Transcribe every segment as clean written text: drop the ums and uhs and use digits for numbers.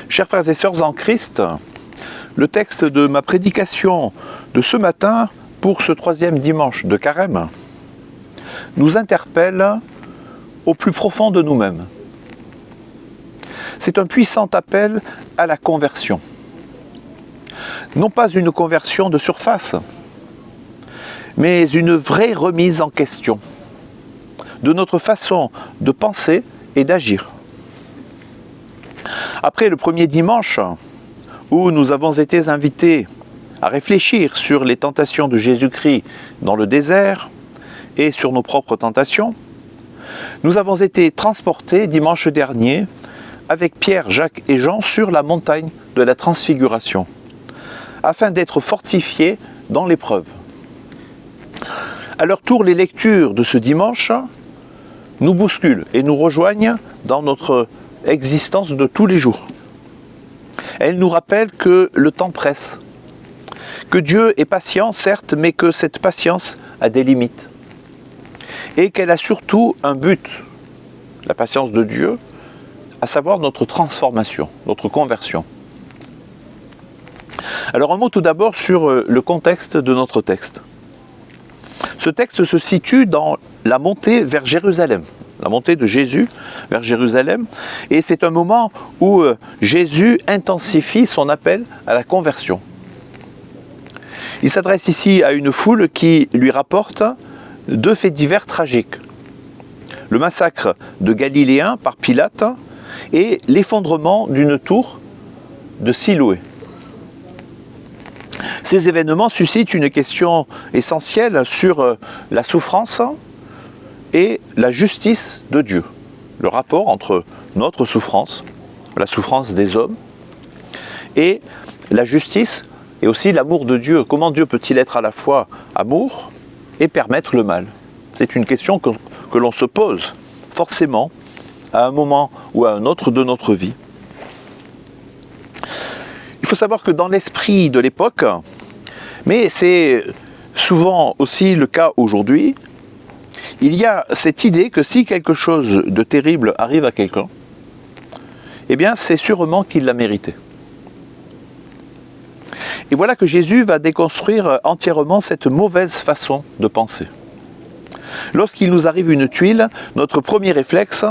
Chers frères et sœurs en Christ, le texte de ma prédication de ce matin pour ce 3e dimanche de Carême nous interpelle au plus profond de nous-mêmes. C'est un puissant appel à la conversion. Non pas une conversion de surface, mais une vraie remise en question de notre façon de penser et d'agir. Après le premier dimanche, où nous avons été invités à réfléchir sur les tentations de Jésus-Christ dans le désert et sur nos propres tentations, nous avons été transportés dimanche dernier avec Pierre, Jacques et Jean sur la montagne de la Transfiguration, afin d'être fortifiés dans l'épreuve. À leur tour, les lectures de ce dimanche nous bousculent et nous rejoignent dans notre existence de tous les jours. Elles nous rappellent que le temps presse, que Dieu est patient, certes, mais que cette patience a des limites, et qu'elle a surtout un but, la patience de Dieu, à savoir notre transformation, notre conversion. Alors un mot tout d'abord sur le contexte de notre texte. Ce texte se situe dans la montée vers Jérusalem, la montée de Jésus vers Jérusalem, et c'est un moment où Jésus intensifie son appel à la conversion. Il s'adresse ici à une foule qui lui rapporte 2 faits divers tragiques. Le massacre de Galiléens par Pilate et l'effondrement d'une tour de Siloé. Ces événements suscitent une question essentielle sur la souffrance et la justice de Dieu. Le rapport entre notre souffrance, la souffrance des hommes, et la justice et aussi l'amour de Dieu. Comment Dieu peut-il être à la fois amour et permettre le mal? C'est une question que l'on se pose forcément à un moment ou à un autre de notre vie. Il faut savoir que dans l'esprit de l'époque, mais c'est souvent aussi le cas aujourd'hui, il y a cette idée que si quelque chose de terrible arrive à quelqu'un, eh bien c'est sûrement qu'il l'a mérité. Et voilà que Jésus va déconstruire entièrement cette mauvaise façon de penser. Lorsqu'il nous arrive une tuile, notre premier réflexe,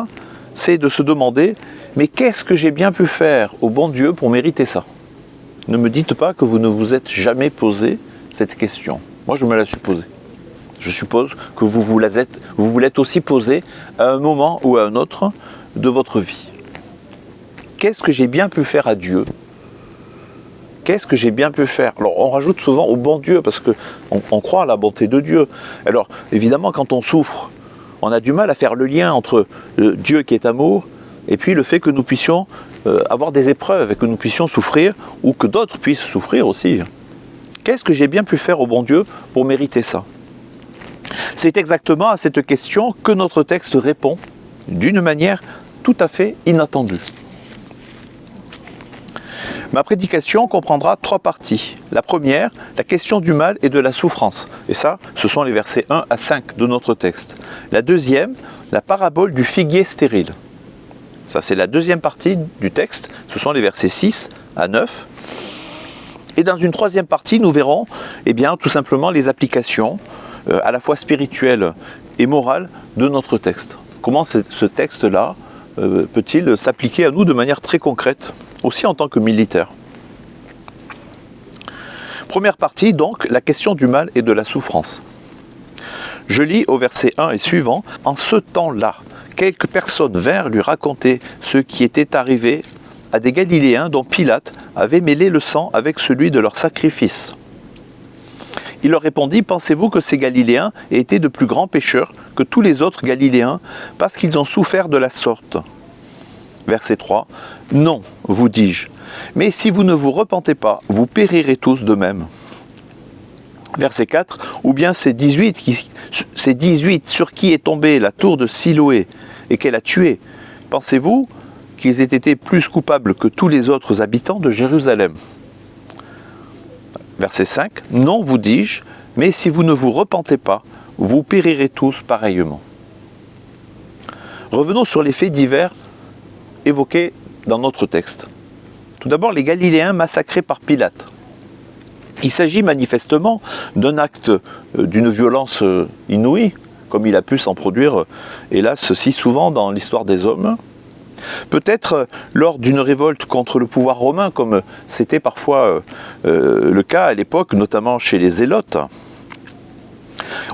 c'est de se demander « Mais qu'est-ce que j'ai bien pu faire au bon Dieu pour mériter ça ?» Ne me dites pas que vous ne vous êtes jamais posé cette question. Moi, je me la suis posée. Je suppose que vous l'êtes aussi posée à un moment ou à un autre de votre vie. Qu'est-ce que j'ai bien pu faire à Dieu ? Qu'est-ce que j'ai bien pu faire? Alors, on rajoute souvent au bon Dieu, parce qu'on croit à la bonté de Dieu. Alors, évidemment, quand on souffre, on a du mal à faire le lien entre Dieu qui est amour et puis le fait que nous puissions avoir des épreuves et que nous puissions souffrir, ou que d'autres puissent souffrir aussi. Qu'est-ce que j'ai bien pu faire au bon Dieu pour mériter ça? C'est exactement à cette question que notre texte répond d'une manière tout à fait inattendue. Ma prédication comprendra 3 parties. La première, la question du mal et de la souffrance. Et ça, ce sont les versets 1 à 5 de notre texte. La deuxième, la parabole du figuier stérile. Ça, c'est la deuxième partie du texte. Ce sont les versets 6 à 9. Et dans une troisième partie, nous verrons tout simplement les applications à la fois spirituelles et morales de notre texte. Comment ce texte-là peut-il s'appliquer à nous de manière très concrète, aussi en tant que militaire. Première partie, donc, la question du mal et de la souffrance. Je lis au verset 1 et suivant. « En ce temps-là, quelques personnes vinrent lui raconter ce qui était arrivé à des Galiléens dont Pilate avait mêlé le sang avec celui de leur sacrifice. Il leur répondit, « Pensez-vous que ces Galiléens aient été de plus grands pécheurs que tous les autres Galiléens parce qu'ils ont souffert de la sorte ?» Verset 3. « Non, vous dis-je, mais si vous ne vous repentez pas, vous périrez tous de même. » Verset 4. « Ou bien ces 18 sur qui est tombée la tour de Siloé et qu'elle a tué, pensez-vous qu'ils aient été plus coupables que tous les autres habitants de Jérusalem ?» Verset 5. « Non, vous dis-je, mais si vous ne vous repentez pas, vous périrez tous pareillement. » Revenons sur les faits divers évoqués dans notre texte. Tout d'abord, les Galiléens massacrés par Pilate. Il s'agit manifestement d'un acte d'une violence inouïe, comme il a pu s'en produire, hélas, si souvent dans l'histoire des hommes. Peut-être lors d'une révolte contre le pouvoir romain, comme c'était parfois le cas à l'époque, notamment chez les Zélotes.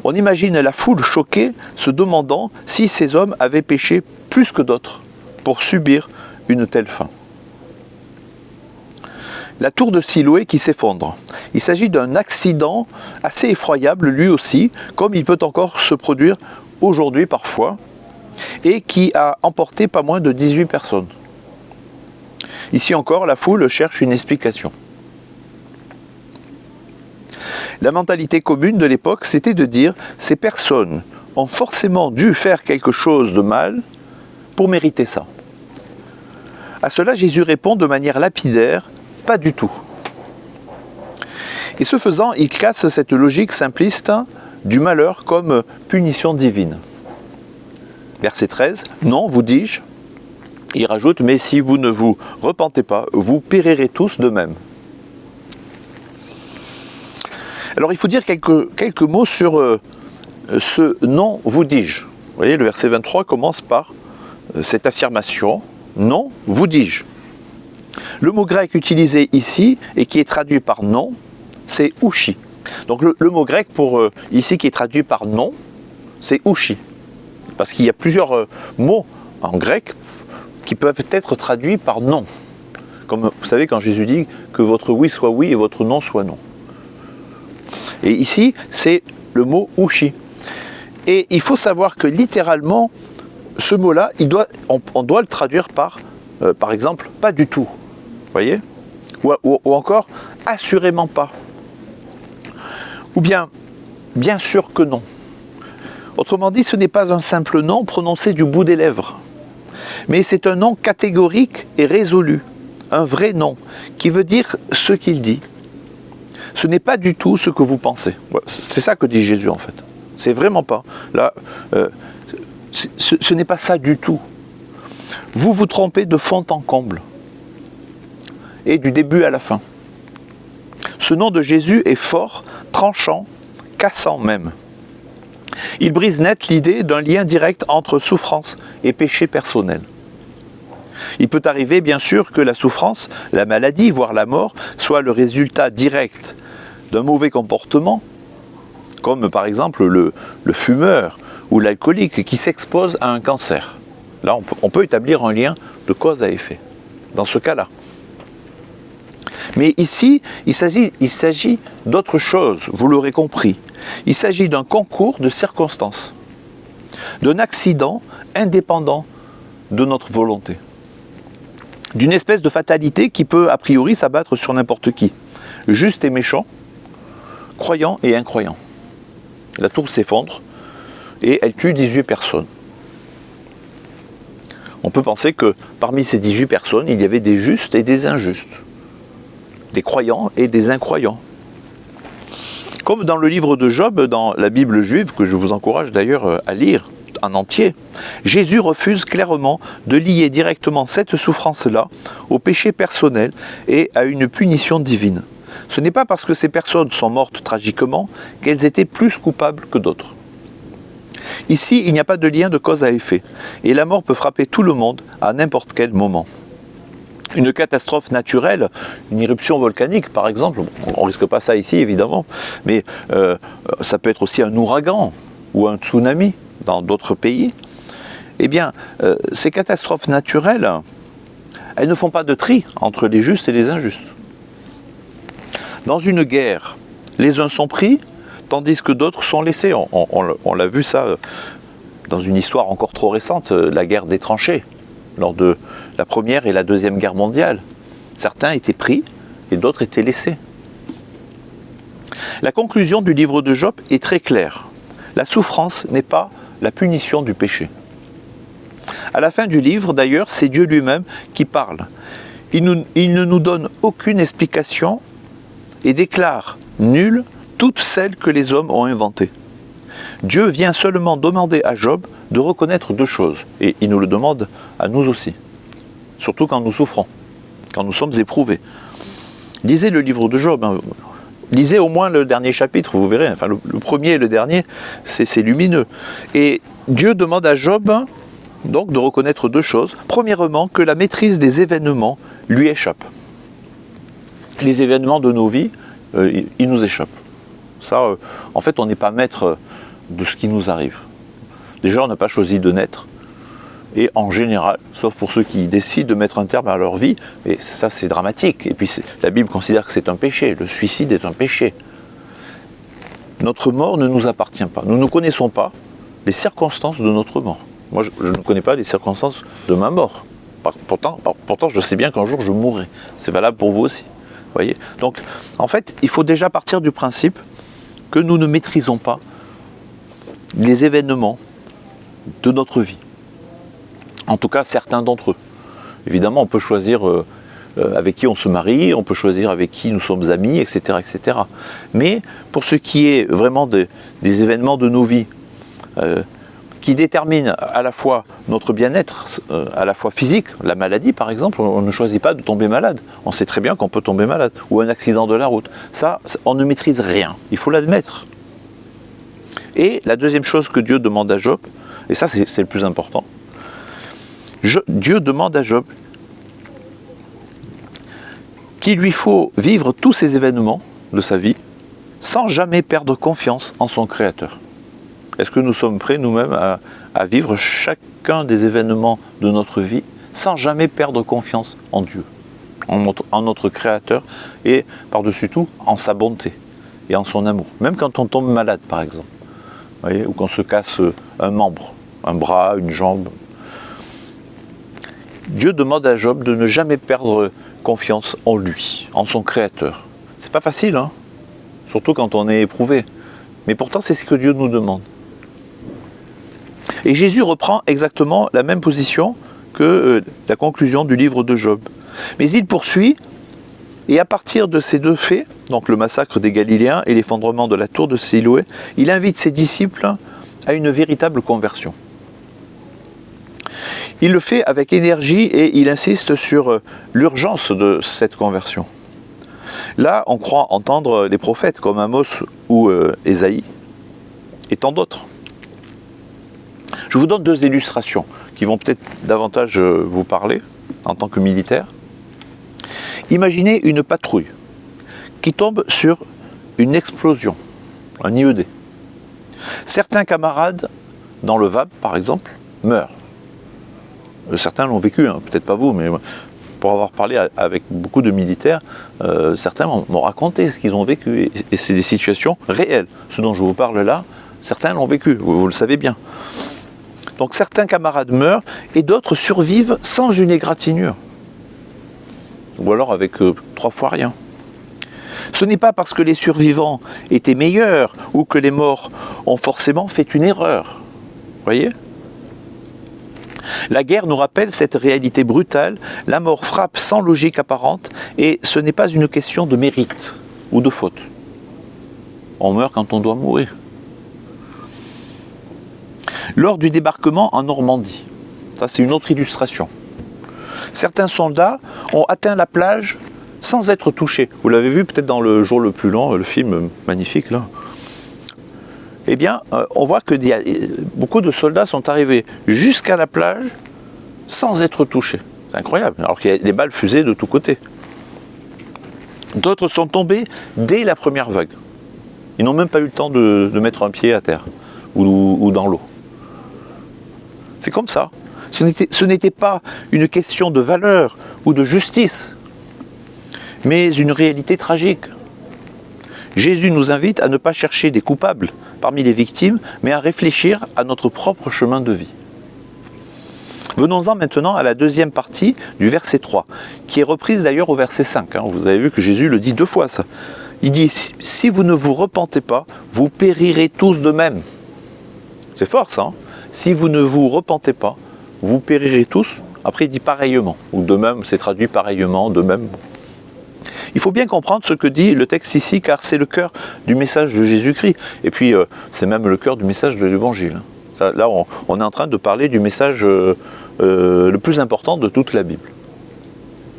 On imagine la foule choquée se demandant si ces hommes avaient péché plus que d'autres pour subir une telle fin. La tour de Siloé qui s'effondre. Il s'agit d'un accident assez effroyable lui aussi, comme il peut encore se produire aujourd'hui parfois, et qui a emporté pas moins de 18 personnes. Ici encore, la foule cherche une explication. La mentalité commune de l'époque, c'était de dire « ces personnes ont forcément dû faire quelque chose de mal pour mériter ça ». À cela, Jésus répond de manière lapidaire « pas du tout ». Et ce faisant, il casse cette logique simpliste du malheur comme punition divine. Verset 13, « Non, vous dis-je », il rajoute, « mais si vous ne vous repentez pas, vous périrez tous de même ». Alors il faut dire quelques mots sur ce « non, vous dis-je ». Vous voyez, le verset 23 commence par cette affirmation « non, vous dis-je ». Le mot grec utilisé ici et qui est traduit par « non », c'est « ouchi ». Donc le mot grec pour ici qui est traduit par « non », c'est « ouchi ». Parce qu'il y a plusieurs mots en grec qui peuvent être traduits par non. Comme vous savez quand Jésus dit que votre oui soit oui et votre non soit non. Et ici, c'est le mot ouchi. Et il faut savoir que littéralement, ce mot-là, on doit le traduire par exemple, pas du tout. Vous voyez ? Ou encore, assurément pas. Ou bien sûr que non. Autrement dit, ce n'est pas un simple non prononcé du bout des lèvres, mais c'est un non catégorique et résolu, un vrai non, qui veut dire ce qu'il dit. Ce n'est pas du tout ce que vous pensez. C'est ça que dit Jésus en fait. C'est vraiment pas. Là, ce n'est pas ça du tout. Vous vous trompez de fond en comble, et du début à la fin. Ce nom de Jésus est fort, tranchant, cassant même. Il brise net l'idée d'un lien direct entre souffrance et péché personnel. Il peut arriver, bien sûr, que la souffrance, la maladie, voire la mort, soit le résultat direct d'un mauvais comportement, comme par exemple le fumeur ou l'alcoolique qui s'expose à un cancer. Là, on peut établir un lien de cause à effet, dans ce cas-là. Mais ici, il s'agit d'autre chose, vous l'aurez compris. Il s'agit d'un concours de circonstances, d'un accident indépendant de notre volonté, d'une espèce de fatalité qui peut a priori s'abattre sur n'importe qui, juste et méchant, croyant et incroyant. La tour s'effondre et elle tue 18 personnes. On peut penser que parmi ces 18 personnes, il y avait des justes et des injustes, des croyants et des incroyants. Comme dans le livre de Job, dans la Bible juive, que je vous encourage d'ailleurs à lire en entier, Jésus refuse clairement de lier directement cette souffrance-là au péché personnel et à une punition divine. Ce n'est pas parce que ces personnes sont mortes tragiquement qu'elles étaient plus coupables que d'autres. Ici, il n'y a pas de lien de cause à effet, et la mort peut frapper tout le monde à n'importe quel moment. Une catastrophe naturelle, une éruption volcanique par exemple, on ne risque pas ça ici évidemment, mais ça peut être aussi un ouragan ou un tsunami dans d'autres pays. Eh bien, ces catastrophes naturelles, elles ne font pas de tri entre les justes et les injustes. Dans une guerre, les uns sont pris, tandis que d'autres sont laissés. On l'a vu ça dans une histoire encore trop récente, la guerre des tranchées, lors de la Première et la Deuxième Guerre mondiale. Certains étaient pris et d'autres étaient laissés. La conclusion du livre de Job est très claire. La souffrance n'est pas la punition du péché. À la fin du livre, d'ailleurs, c'est Dieu lui-même qui parle. Il ne nous donne aucune explication et déclare nulle toutes celles que les hommes ont inventées. Dieu vient seulement demander à Job de reconnaître deux choses, et il nous le demande à nous aussi, surtout quand nous souffrons. quand nous sommes éprouvés. Lisez le livre de Job, hein. Lisez au moins le dernier chapitre, vous verrez, enfin le premier et le dernier, c'est lumineux. Et Dieu demande à Job donc de reconnaître deux choses. Premièrement, que la maîtrise des événements lui échappe. Les événements de nos vies, ils nous échappent. Ça, en fait, on n'est pas maître de ce qui nous arrive. Déjà, on n'a pas choisi de naître. Et en général, sauf pour ceux qui décident de mettre un terme à leur vie, et ça c'est dramatique. Et puis la Bible considère que c'est un péché, le suicide est un péché. Notre mort ne nous appartient pas. Nous ne connaissons pas les circonstances de notre mort. Moi, je ne connais pas les circonstances de ma mort. Pourtant, je sais bien qu'un jour je mourrai. C'est valable pour vous aussi. Voyez ? Donc, en fait, il faut déjà partir du principe que nous ne maîtrisons pas les événements de notre vie. En tout cas, certains d'entre eux. Évidemment, on peut choisir avec qui on se marie, on peut choisir avec qui nous sommes amis, etc., etc. Mais pour ce qui est vraiment des événements de nos vies, qui déterminent à la fois notre bien-être, à la fois physique, la maladie par exemple, on ne choisit pas de tomber malade. On sait très bien qu'on peut tomber malade, ou un accident de la route. Ça, on ne maîtrise rien, il faut l'admettre. Et la deuxième chose que Dieu demande à Job, et ça c'est le plus important, Dieu demande à Job qu'il lui faut vivre tous ces événements de sa vie sans jamais perdre confiance en son Créateur. Est-ce que nous sommes prêts nous-mêmes à vivre chacun des événements de notre vie sans jamais perdre confiance en Dieu, en notre Créateur et par-dessus tout en sa bonté et en son amour. Même quand on tombe malade par exemple, voyez, ou qu'on se casse un membre, un bras, une jambe. Dieu demande à Job de ne jamais perdre confiance en lui, en son Créateur. C'est pas facile, hein, surtout quand on est éprouvé. Mais pourtant, c'est ce que Dieu nous demande. Et Jésus reprend exactement la même position que la conclusion du livre de Job. Mais il poursuit, et à partir de ces deux faits, donc le massacre des Galiléens et l'effondrement de la tour de Siloé, il invite ses disciples à une véritable conversion. Il le fait avec énergie et il insiste sur l'urgence de cette conversion. Là, on croit entendre des prophètes comme Amos ou Ésaïe et tant d'autres. Je vous donne deux illustrations qui vont peut-être davantage vous parler en tant que militaire. Imaginez une patrouille qui tombe sur une explosion, un IED. Certains camarades, dans le VAB par exemple, meurent. Certains l'ont vécu, hein, peut-être pas vous, mais pour avoir parlé avec beaucoup de militaires, certains m'ont raconté ce qu'ils ont vécu. Et c'est des situations réelles. Ce dont je vous parle là, certains l'ont vécu, vous le savez bien. Donc certains camarades meurent et d'autres survivent sans une égratignure. Ou alors avec 3 fois rien. Ce n'est pas parce que les survivants étaient meilleurs ou que les morts ont forcément fait une erreur. Voyez ? La guerre nous rappelle cette réalité brutale, la mort frappe sans logique apparente et ce n'est pas une question de mérite ou de faute. On meurt quand on doit mourir. Lors du débarquement en Normandie, ça c'est une autre illustration, certains soldats ont atteint la plage sans être touchés. Vous l'avez vu peut-être dans Le Jour le plus long, le film magnifique là. Eh bien, on voit que beaucoup de soldats sont arrivés jusqu'à la plage sans être touchés. C'est incroyable, alors qu'il y a des balles fusées de tous côtés. D'autres sont tombés dès la première vague. Ils n'ont même pas eu le temps de mettre un pied à terre ou dans l'eau. C'est comme ça. Ce n'était pas une question de valeur ou de justice, mais une réalité tragique. Jésus nous invite à ne pas chercher des coupables parmi les victimes, mais à réfléchir à notre propre chemin de vie. Venons-en maintenant à la deuxième partie du verset 3, qui est reprise d'ailleurs au verset 5. Vous avez vu que Jésus le dit 2 fois ça. Il dit « Si vous ne vous repentez pas, vous périrez tous de même. » C'est fort ça. Si vous ne vous repentez pas, vous périrez tous. Après il dit pareillement, ou de même, c'est traduit pareillement, de même. Il faut bien comprendre ce que dit le texte ici, car c'est le cœur du message de Jésus-Christ. Et puis, c'est même le cœur du message de l'Évangile. Là, on est en train de parler du message le plus important de toute la Bible.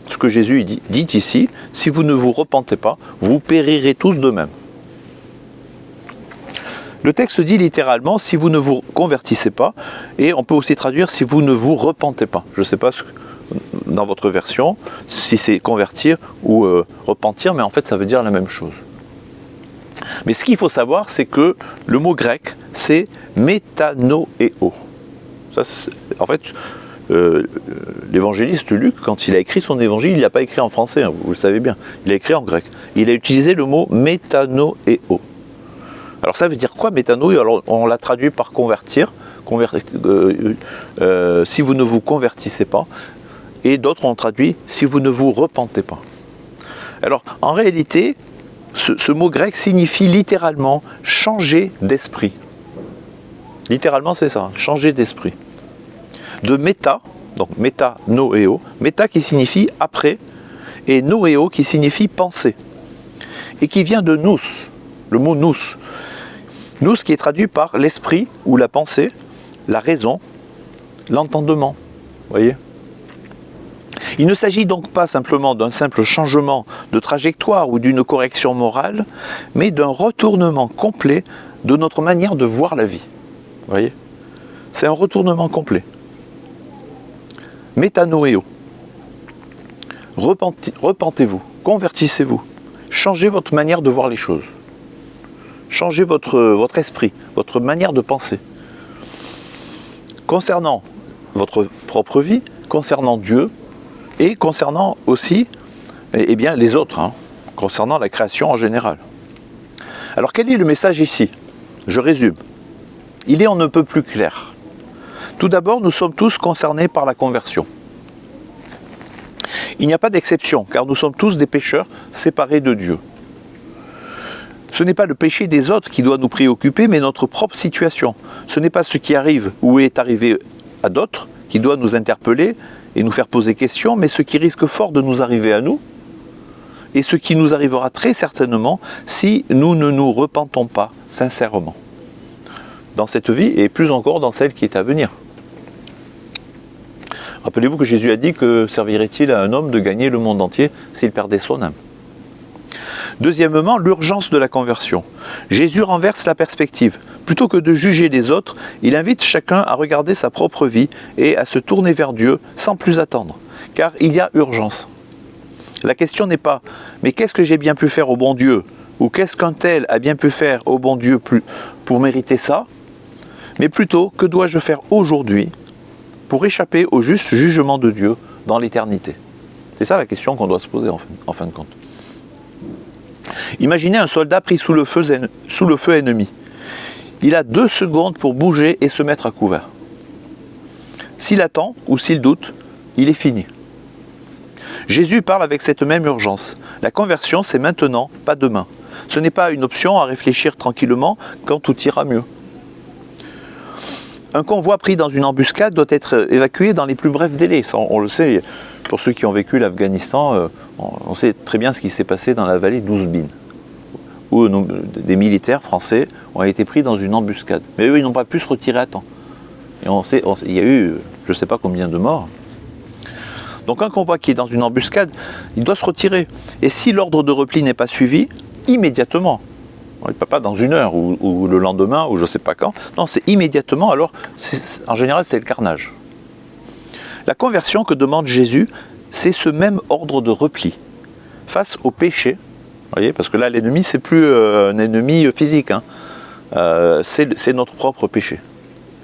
Ce que Jésus dit ici, si vous ne vous repentez pas, vous périrez tous de même. Le texte dit littéralement, si vous ne vous convertissez pas, et on peut aussi traduire, si vous ne vous repentez pas. Je ne sais pas dans votre version, si c'est convertir ou repentir, mais en fait ça veut dire la même chose. Mais ce qu'il faut savoir, c'est que le mot grec, c'est métanoéo. Ça, en fait, l'évangéliste Luc, quand il a écrit son évangile, il ne l'a pas écrit en français, hein, vous le savez bien, il a écrit en grec. Il a utilisé le mot métanoéo. Alors ça veut dire quoi métanoï? Alors on l'a traduit par convertir, si vous ne vous convertissez pas, et d'autres ont traduit si vous ne vous repentez pas. Alors en réalité, ce mot grec signifie littéralement changer d'esprit. Littéralement c'est ça, changer d'esprit. De méta, donc métanoéo, méta qui signifie après, et noéo qui signifie penser, et qui vient de nous, le mot nous. Nous qui est traduit par l'esprit ou la pensée, la raison, l'entendement. Voyez ? Il ne s'agit donc pas simplement d'un simple changement de trajectoire ou d'une correction morale, mais d'un retournement complet de notre manière de voir la vie. Voyez ? C'est un retournement complet. Métanoéo. Repentez-vous, convertissez-vous, changez votre manière de voir les choses. Changez votre esprit, votre manière de penser. Concernant votre propre vie, concernant Dieu, et concernant aussi bien, les autres, hein, concernant la création en général. Alors quel est le message ici? Je résume. Il est on ne peut plus clair. Tout d'abord, nous sommes tous concernés par la conversion. Il n'y a pas d'exception, car nous sommes tous des pécheurs séparés de Dieu. Ce n'est pas le péché des autres qui doit nous préoccuper, mais notre propre situation. Ce n'est pas ce qui arrive ou est arrivé à d'autres qui doit nous interpeller et nous faire poser question, mais ce qui risque fort de nous arriver à nous, et ce qui nous arrivera très certainement si nous ne nous repentons pas sincèrement dans cette vie, et plus encore dans celle qui est à venir. Rappelez-vous que Jésus a dit que servirait-il à un homme de gagner le monde entier s'il perdait son âme. Deuxièmement, l'urgence de la conversion. Jésus renverse la perspective. Plutôt que de juger les autres, il invite chacun à regarder sa propre vie et à se tourner vers Dieu sans plus attendre. Car il y a urgence. La question n'est pas « mais qu'est-ce que j'ai bien pu faire au bon Dieu ?» ou « qu'est-ce qu'un tel a bien pu faire au bon Dieu pour mériter ça ?» mais plutôt « que dois-je faire aujourd'hui pour échapper au juste jugement de Dieu dans l'éternité ?» C'est ça la question qu'on doit se poser en fin de compte. Imaginez un soldat pris sous le feu ennemi. Il a 2 secondes pour bouger et se mettre à couvert. S'il attend ou s'il doute, il est fini. Jésus parle avec cette même urgence. La conversion, c'est maintenant, pas demain. Ce n'est pas une option à réfléchir tranquillement quand tout ira mieux. Un convoi pris dans une embuscade doit être évacué dans les plus brefs délais. On le sait, pour ceux qui ont vécu l'Afghanistan, on sait très bien ce qui s'est passé dans la vallée d'Ouzbin, où des militaires français ont été pris dans une embuscade. Mais eux, ils n'ont pas pu se retirer à temps. Et il y a eu, je ne sais pas combien de morts. Donc un convoi qui est dans une embuscade, il doit se retirer. Et si l'ordre de repli n'est pas suivi, immédiatement, pas dans 1 heure ou le lendemain ou je ne sais pas quand, non, c'est immédiatement, alors en général c'est le carnage. La conversion que demande Jésus, c'est ce même ordre de repli face au péché. Vous voyez, parce que là l'ennemi c'est plus un ennemi physique, hein. C'est notre propre péché.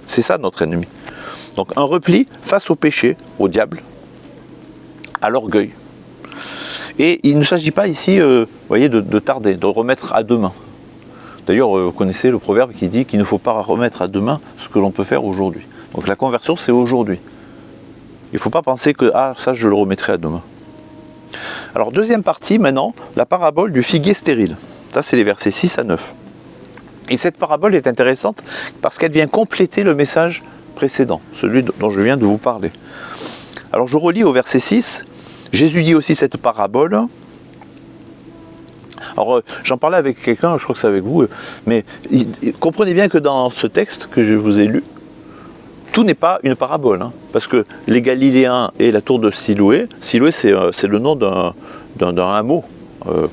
C'est ça notre ennemi. Donc un repli face au péché, au diable, à l'orgueil. Et il ne s'agit pas ici, voyez, de tarder, de remettre à demain. D'ailleurs, vous connaissez le proverbe qui dit qu'il ne faut pas remettre à demain ce que l'on peut faire aujourd'hui. Donc la conversion, c'est aujourd'hui. Il ne faut pas penser que ça, je le remettrai à demain. Alors, deuxième partie, maintenant, la parabole du figuier stérile. Ça, c'est les versets 6 à 9. Et cette parabole est intéressante parce qu'elle vient compléter le message précédent, celui dont je viens de vous parler. Alors, je relis au verset 6. Jésus dit aussi cette parabole. Alors, j'en parlais avec quelqu'un, je crois que c'est avec vous, mais comprenez bien que dans ce texte que je vous ai lu, tout n'est pas une parabole, hein, parce que les Galiléens et la tour de Siloé, Siloé c'est le nom d'un hameau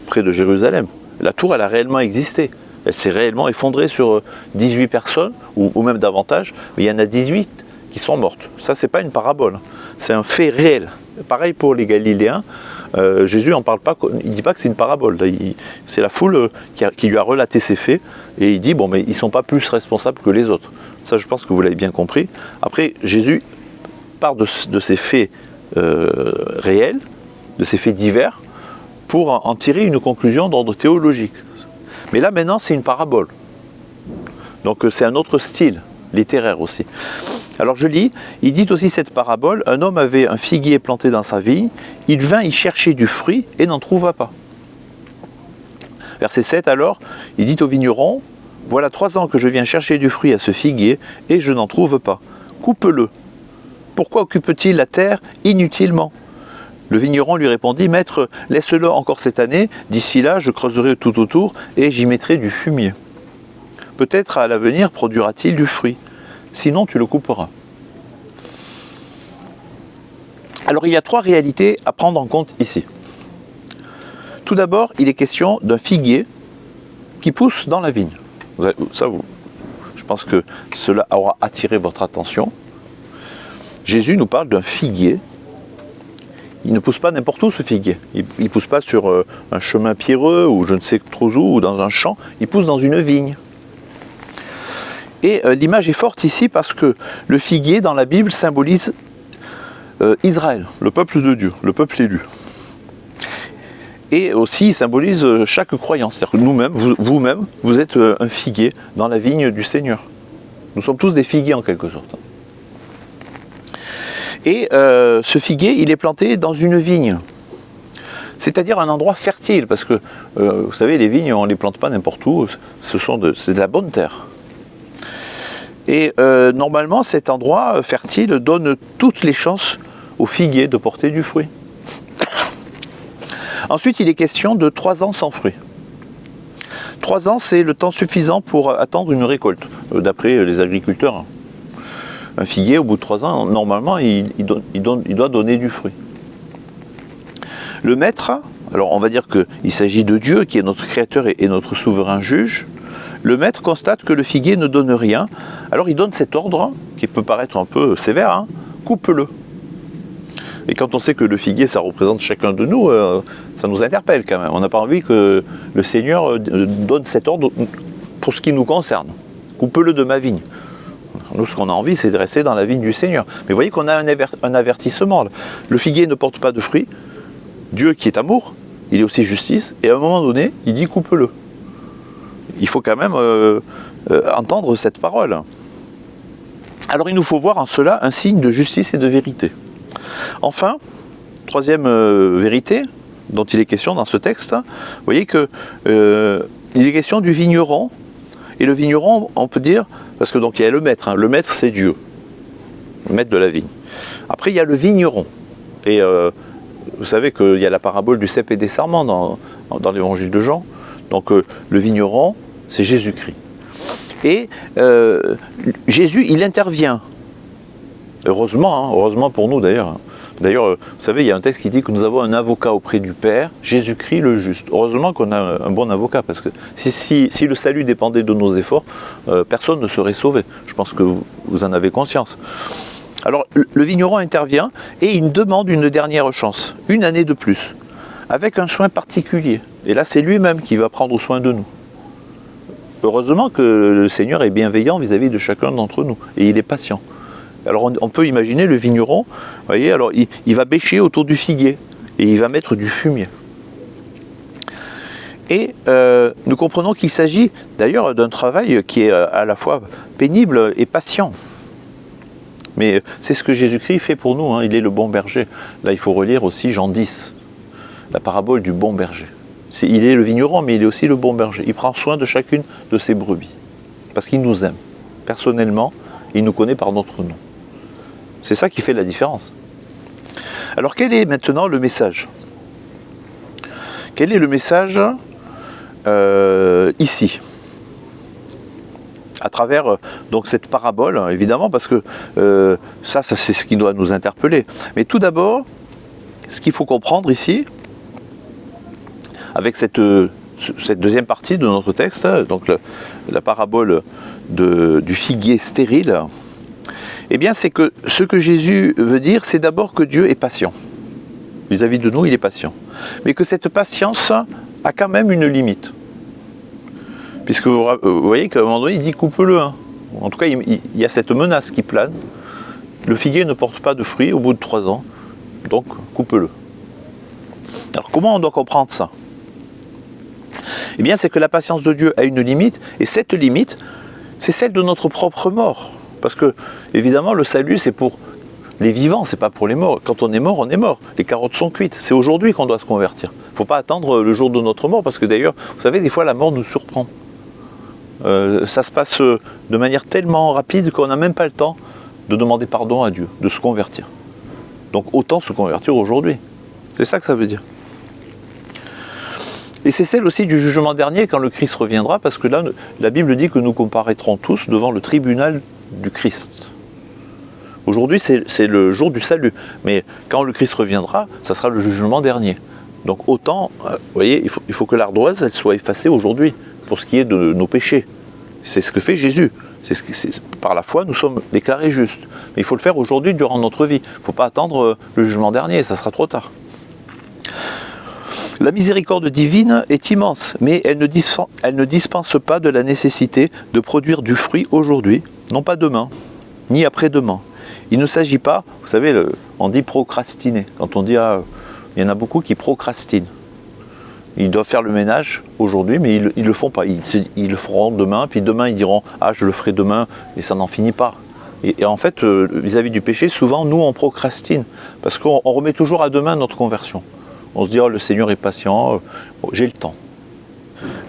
près de Jérusalem. La tour, elle a réellement existé. Elle s'est réellement effondrée sur 18 personnes, ou même davantage, mais il y en a 18 qui sont mortes. Ça, c'est pas une parabole, c'est un fait réel. Pareil pour les Galiléens, Jésus n'en parle pas, il ne dit pas que c'est une parabole. C'est la foule qui lui a relaté ces faits, et il dit, bon, mais ils ne sont pas plus responsables que les autres. Ça, je pense que vous l'avez bien compris. Après, Jésus part de ces faits réels, de ces faits divers, pour en tirer une conclusion d'ordre théologique. Mais là, maintenant, c'est une parabole. Donc, c'est un autre style, littéraire aussi. Alors, je lis, il dit aussi cette parabole, un homme avait un figuier planté dans sa vigne, il vint y chercher du fruit et n'en trouva pas. Verset 7, alors, il dit au vigneron, voilà 3 ans que je viens chercher du fruit à ce figuier et je n'en trouve pas. Coupe-le. Pourquoi occupe-t-il la terre inutilement ? Le vigneron lui répondit, maître, laisse-le encore cette année, d'ici là je creuserai tout autour et j'y mettrai du fumier. Peut-être à l'avenir produira-t-il du fruit, sinon tu le couperas. Alors il y a 3 réalités à prendre en compte ici. Tout d'abord, il est question d'un figuier qui pousse dans la vigne. Je pense que cela aura attiré votre attention. Jésus nous parle d'un figuier. Il ne pousse pas n'importe où, ce figuier. Il ne pousse pas sur un chemin pierreux ou je ne sais trop où, ou dans un champ. Il pousse dans une vigne. Et l'image est forte ici parce que le figuier dans la Bible symbolise Israël, le peuple de Dieu, le peuple élu. Et aussi il symbolise chaque croyant. C'est-à-dire que nous-mêmes, vous-même, vous êtes un figuier dans la vigne du Seigneur. Nous sommes tous des figuiers en quelque sorte. Et ce figuier, il est planté dans une vigne. C'est-à-dire un endroit fertile, parce que, vous savez, les vignes, on ne les plante pas n'importe où, c'est de la bonne terre. Et normalement, cet endroit fertile donne toutes les chances au figuier de porter du fruit. Ensuite, il est question de 3 ans sans fruit. 3 ans, c'est le temps suffisant pour attendre une récolte, d'après les agriculteurs. Un figuier, au bout de 3 ans, normalement, il doit donner du fruit. Le maître, alors on va dire qu'il s'agit de Dieu, qui est notre créateur et notre souverain juge. Le maître constate que le figuier ne donne rien. Alors il donne cet ordre, qui peut paraître un peu sévère, hein, coupe-le. Et quand on sait que le figuier, ça représente chacun de nous, ça nous interpelle quand même. On n'a pas envie que le Seigneur donne cet ordre pour ce qui nous concerne. Coupe-le de ma vigne. Nous, ce qu'on a envie, c'est de rester dans la vigne du Seigneur. Mais vous voyez qu'on a un avertissement. Là. Le figuier ne porte pas de fruits. Dieu qui est amour, il est aussi justice. Et à un moment donné, il dit coupe-le. Il faut quand même entendre cette parole. Alors il nous faut voir en cela un signe de justice et de vérité. Enfin, 3e vérité dont il est question dans ce texte, vous voyez que il est question du vigneron. Et le vigneron, on peut dire, parce que donc il y a le maître, hein, le maître c'est Dieu, le maître de la vigne. Après il y a le vigneron. Et vous savez qu'il y a la parabole du cep et des sarments dans l'évangile de Jean. Donc le vigneron, c'est Jésus-Christ. Et Jésus, il intervient. Heureusement, hein, heureusement pour nous d'ailleurs. D'ailleurs, vous savez, il y a un texte qui dit que nous avons un avocat auprès du Père, Jésus-Christ le juste. Heureusement qu'on a un bon avocat, parce que si le salut dépendait de nos efforts, personne ne serait sauvé. Je pense que vous en avez conscience. Alors, le vigneron intervient et il demande une dernière chance, une année de plus, avec un soin particulier. Et là, c'est lui-même qui va prendre soin de nous. Heureusement que le Seigneur est bienveillant vis-à-vis de chacun d'entre nous, et il est patient. Alors on peut imaginer le vigneron, vous voyez, alors il va bêcher autour du figuier, et il va mettre du fumier. Et nous comprenons qu'il s'agit d'ailleurs d'un travail qui est à la fois pénible et patient. Mais c'est ce que Jésus-Christ fait pour nous, hein. Il est le bon berger. Là, il faut relire aussi Jean 10, la parabole du bon berger. Il est le vigneron, mais il est aussi le bon berger. Il prend soin de chacune de ses brebis, parce qu'il nous aime. Personnellement, il nous connaît par notre nom. C'est ça qui fait la différence. Alors, quel est maintenant le message ? Quel est le message ici ? à travers donc cette parabole, évidemment, parce que ça c'est ce qui doit nous interpeller. Mais tout d'abord, ce qu'il faut comprendre ici, avec cette deuxième partie de notre texte, donc la parabole du figuier stérile, eh bien c'est que ce que Jésus veut dire, c'est d'abord que Dieu est patient. Vis-à-vis de nous, il est patient. Mais que cette patience a quand même une limite. Puisque vous voyez qu'à un moment donné, il dit coupe-le. Hein. En tout cas, il y a cette menace qui plane. Le figuier ne porte pas de fruits au bout de 3 ans, donc coupe-le. Alors comment on doit comprendre ça? Eh bien, c'est que la patience de Dieu a une limite, et cette limite, c'est celle de notre propre mort. Parce que, évidemment, le salut, c'est pour les vivants, c'est pas pour les morts. Quand on est mort, on est mort. Les carottes sont cuites. C'est aujourd'hui qu'on doit se convertir. Il ne faut pas attendre le jour de notre mort, parce que d'ailleurs, vous savez, des fois, la mort nous surprend. Ça se passe de manière tellement rapide qu'on n'a même pas le temps de demander pardon à Dieu, de se convertir. Donc autant se convertir aujourd'hui. C'est ça que ça veut dire. Et c'est celle aussi du jugement dernier quand le Christ reviendra, parce que là, la Bible dit que nous comparaîtrons tous devant le tribunal du Christ. Aujourd'hui, c'est le jour du salut. Mais quand le Christ reviendra, ça sera le jugement dernier. Donc autant, vous voyez, il faut que l'ardoise elle soit effacée aujourd'hui, pour ce qui est de nos péchés. C'est ce que fait Jésus. Par la foi, nous sommes déclarés justes. Mais il faut le faire aujourd'hui durant notre vie. Il ne faut pas attendre le jugement dernier, ça sera trop tard. La miséricorde divine est immense, mais elle ne dispense pas de la nécessité de produire du fruit aujourd'hui, non pas demain, ni après-demain. Il ne s'agit pas, vous savez, on dit procrastiner. Quand on dit, il y en a beaucoup qui procrastinent. Ils doivent faire le ménage aujourd'hui, mais ils ne le font pas. Ils le feront demain, puis demain ils diront « Ah, je le ferai demain », et ça n'en finit pas. Et en fait, vis-à-vis du péché, souvent, nous, on procrastine, parce qu'on remet toujours à demain notre conversion. On se dit « Oh, le Seigneur est patient, j'ai le temps ».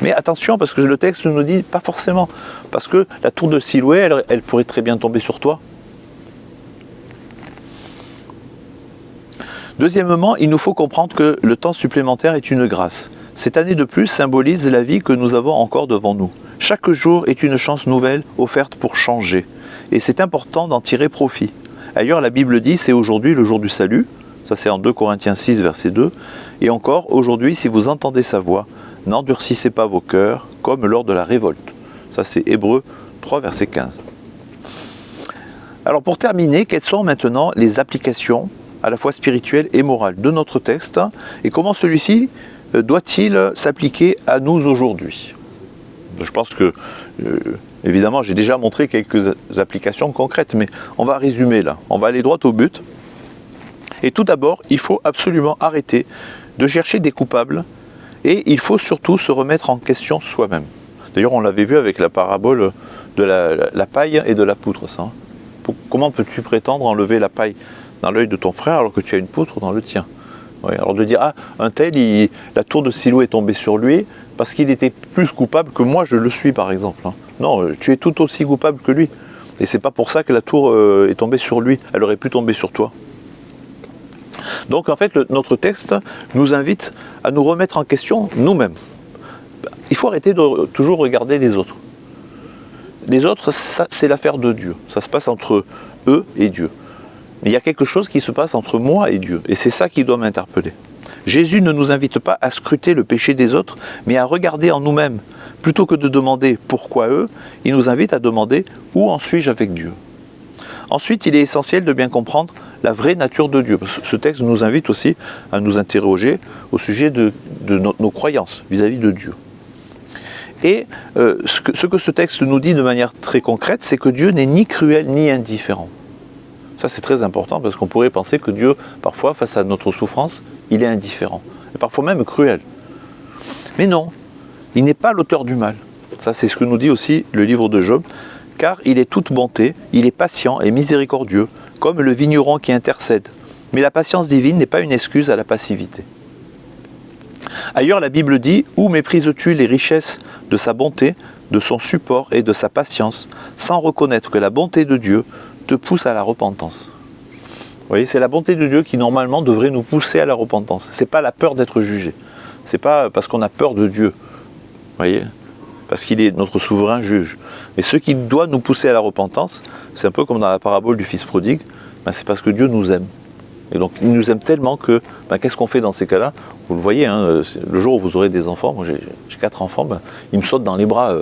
Mais attention, parce que le texte nous dit pas forcément, parce que la tour de Siloé, elle pourrait très bien tomber sur toi. Deuxièmement, il nous faut comprendre que le temps supplémentaire est une grâce. Cette année de plus symbolise la vie que nous avons encore devant nous. Chaque jour est une chance nouvelle offerte pour changer. Et c'est important d'en tirer profit. Ailleurs, la Bible dit, c'est aujourd'hui le jour du salut. Ça, c'est en 2 Corinthiens 6, verset 2. Et encore, aujourd'hui, si vous entendez sa voix, n'endurcissez pas vos cœurs, comme lors de la révolte. Ça, c'est Hébreux 3, verset 15. Alors, pour terminer, quelles sont maintenant les applications à la fois spirituelle et morale de notre texte, et comment celui-ci doit-il s'appliquer à nous aujourd'hui? Je pense que, évidemment, j'ai déjà montré quelques applications concrètes, mais on va résumer là, on va aller droit au but. Et tout d'abord, il faut absolument arrêter de chercher des coupables, et il faut surtout se remettre en question soi-même. D'ailleurs, on l'avait vu avec la parabole de la paille et de la poutre, ça. Comment peux-tu prétendre enlever la paille dans l'œil de ton frère alors que tu as une poutre dans le tien? Oui, alors de dire, ah, un tel, la tour de Siloé est tombée sur lui parce qu'il était plus coupable que moi je le suis, par exemple. Non, tu es tout aussi coupable que lui. Et c'est pas pour ça que la tour est tombée sur lui, elle aurait pu tomber sur toi. Donc en fait, notre texte nous invite à nous remettre en question nous-mêmes. Il faut arrêter de toujours regarder les autres. Les autres, ça, c'est l'affaire de Dieu. Ça se passe entre eux et Dieu. Mais il y a quelque chose qui se passe entre moi et Dieu. Et c'est ça qui doit m'interpeller. Jésus ne nous invite pas à scruter le péché des autres, mais à regarder en nous-mêmes. Plutôt que de demander pourquoi eux, il nous invite à demander où en suis-je avec Dieu. Ensuite, il est essentiel de bien comprendre la vraie nature de Dieu. Parce que ce texte nous invite aussi à nous interroger au sujet de nos croyances vis-à-vis de Dieu. Et ce que ce texte nous dit de manière très concrète, c'est que Dieu n'est ni cruel ni indifférent. Ça, c'est très important parce qu'on pourrait penser que Dieu, parfois, face à notre souffrance, il est indifférent. Et parfois même cruel. Mais non, il n'est pas l'auteur du mal. Ça, c'est ce que nous dit aussi le livre de Job. Car il est toute bonté, il est patient et miséricordieux, comme le vigneron qui intercède. Mais la patience divine n'est pas une excuse à la passivité. Ailleurs, la Bible dit « Où méprises-tu les richesses de sa bonté, de son support et de sa patience, sans reconnaître que la bonté de Dieu te pousse à la repentance. » Vous voyez, c'est la bonté de Dieu qui normalement devrait nous pousser à la repentance. Ce n'est pas la peur d'être jugé. Ce n'est pas parce qu'on a peur de Dieu. Vous voyez, parce qu'il est notre souverain juge. Mais ce qui doit nous pousser à la repentance, c'est un peu comme dans la parabole du fils prodigue, c'est parce que Dieu nous aime. Et donc il nous aime tellement que, qu'est-ce qu'on fait dans ces cas-là? Vous le voyez, le jour où vous aurez des enfants, moi j'ai 4 enfants, ils me sautent dans les bras,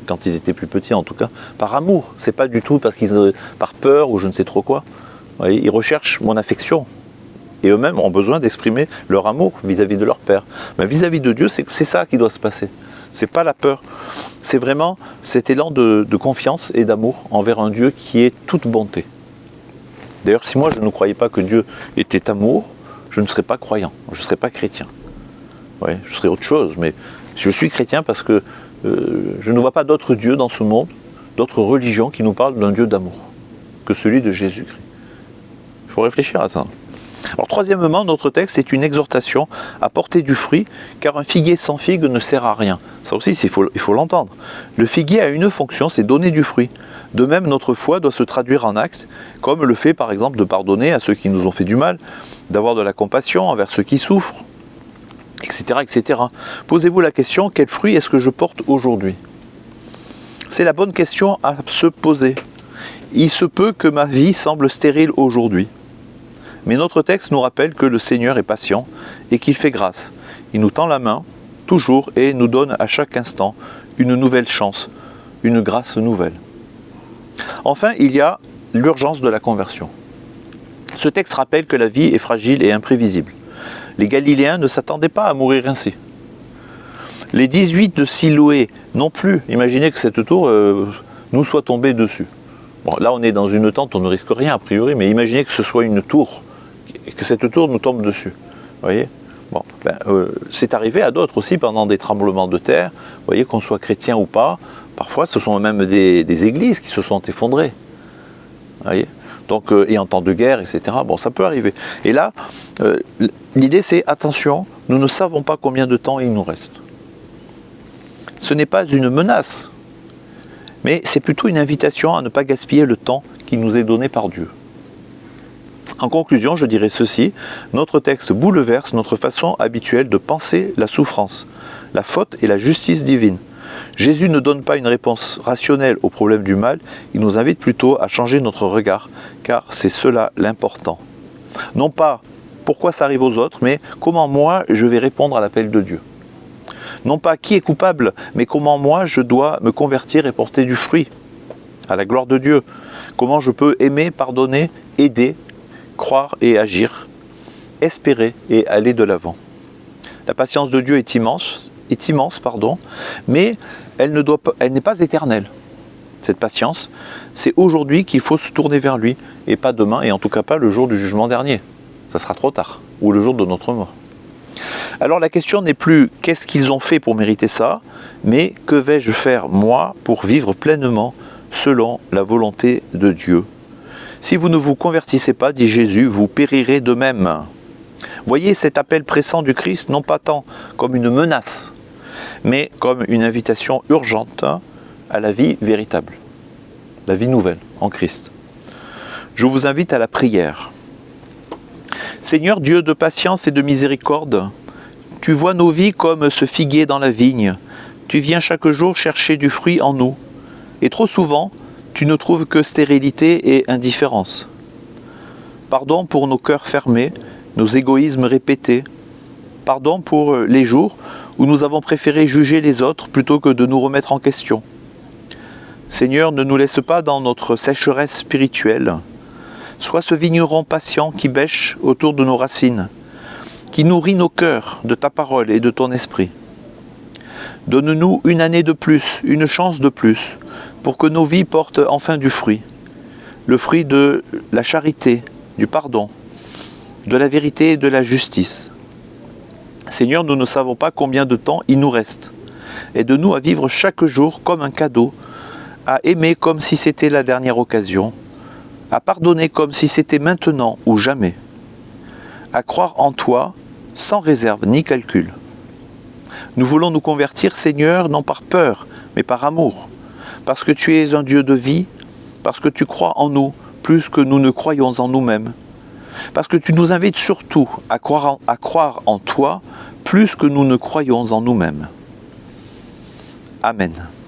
quand ils étaient plus petits en tout cas, par amour. C'est pas du tout parce par peur ou je ne sais trop quoi. Vous voyez, ils recherchent mon affection. Et eux-mêmes ont besoin d'exprimer leur amour vis-à-vis de leur père. Mais vis-à-vis de Dieu, c'est ça qui doit se passer. C'est pas la peur. C'est vraiment cet élan de confiance et d'amour envers un Dieu qui est toute bonté. D'ailleurs, si moi je ne croyais pas que Dieu était amour, je ne serais pas croyant, je ne serais pas chrétien. Ouais, je serais autre chose, mais je suis chrétien parce que je ne vois pas d'autre Dieu dans ce monde, d'autres religions qui nous parlent d'un Dieu d'amour que celui de Jésus-Christ. Il faut réfléchir à ça. Alors troisièmement, notre texte est une exhortation à porter du fruit, car un figuier sans figue ne sert à rien. Ça aussi, il faut l'entendre. Le figuier a une fonction, c'est donner du fruit. De même, notre foi doit se traduire en actes, comme le fait par exemple de pardonner à ceux qui nous ont fait du mal, d'avoir de la compassion envers ceux qui souffrent, etc. etc. Posez-vous la question, quel fruit est-ce que je porte aujourd'hui? C'est la bonne question à se poser. Il se peut que ma vie semble stérile aujourd'hui. Mais notre texte nous rappelle que le Seigneur est patient et qu'il fait grâce. Il nous tend la main, toujours, et nous donne à chaque instant une nouvelle chance, une grâce nouvelle. Enfin, il y a l'urgence de la conversion. Ce texte rappelle que la vie est fragile et imprévisible. Les Galiléens ne s'attendaient pas à mourir ainsi. Les 18 de Siloé non plus. Imaginez que cette tour nous soit tombée dessus. Bon, là, on est dans une tente, on ne risque rien a priori, mais imaginez que ce soit une tour, et que cette tour nous tombe dessus. Vous voyez? Bon, c'est arrivé à d'autres aussi pendant des tremblements de terre. Vous voyez, qu'on soit chrétien ou pas, parfois ce sont même des églises qui se sont effondrées. Vous voyez? Donc, et en temps de guerre, etc. Bon, ça peut arriver. Et là, l'idée c'est, attention, nous ne savons pas combien de temps il nous reste. Ce n'est pas une menace, mais c'est plutôt une invitation à ne pas gaspiller le temps qui nous est donné par Dieu. En conclusion, je dirais ceci, notre texte bouleverse notre façon habituelle de penser la souffrance, la faute et la justice divine. Jésus ne donne pas une réponse rationnelle au problème du mal, il nous invite plutôt à changer notre regard, car c'est cela l'important. Non pas pourquoi ça arrive aux autres, mais comment moi je vais répondre à l'appel de Dieu. Non pas qui est coupable, mais comment moi je dois me convertir et porter du fruit à la gloire de Dieu. Comment je peux aimer, pardonner, aider, croire et agir, espérer et aller de l'avant. La patience de Dieu est immense, mais elle n'est pas éternelle. Cette patience, c'est aujourd'hui qu'il faut se tourner vers lui, et pas demain, et en tout cas pas le jour du jugement dernier. Ça sera trop tard, ou le jour de notre mort. Alors la question n'est plus qu'est-ce qu'ils ont fait pour mériter ça, mais que vais-je faire moi pour vivre pleinement selon la volonté de Dieu. Si vous ne vous convertissez pas, dit Jésus, vous périrez de même. Voyez cet appel pressant du Christ non pas tant comme une menace, mais comme une invitation urgente à la vie véritable, la vie nouvelle en Christ. Je vous invite à la prière. Seigneur Dieu de patience et de miséricorde, tu vois nos vies comme ce figuier dans la vigne. Tu viens chaque jour chercher du fruit en nous. Et trop souvent, tu ne trouves que stérilité et indifférence. Pardon pour nos cœurs fermés, nos égoïsmes répétés. Pardon pour les jours où nous avons préféré juger les autres plutôt que de nous remettre en question. Seigneur, ne nous laisse pas dans notre sécheresse spirituelle. Sois ce vigneron patient qui bêche autour de nos racines, qui nourrit nos cœurs de ta parole et de ton esprit. Donne-nous une année de plus, une chance de plus, pour que nos vies portent enfin du fruit. Le fruit de la charité, du pardon, de la vérité et de la justice. Seigneur, nous ne savons pas combien de temps il nous reste. Aide-nous à vivre chaque jour comme un cadeau, à aimer comme si c'était la dernière occasion, à pardonner comme si c'était maintenant ou jamais, à croire en toi sans réserve ni calcul. Nous voulons nous convertir, Seigneur, non par peur, mais par amour, parce que tu es un Dieu de vie, parce que tu crois en nous plus que nous ne croyons en nous-mêmes, parce que tu nous invites surtout à croire en toi plus que nous ne croyons en nous-mêmes. Amen.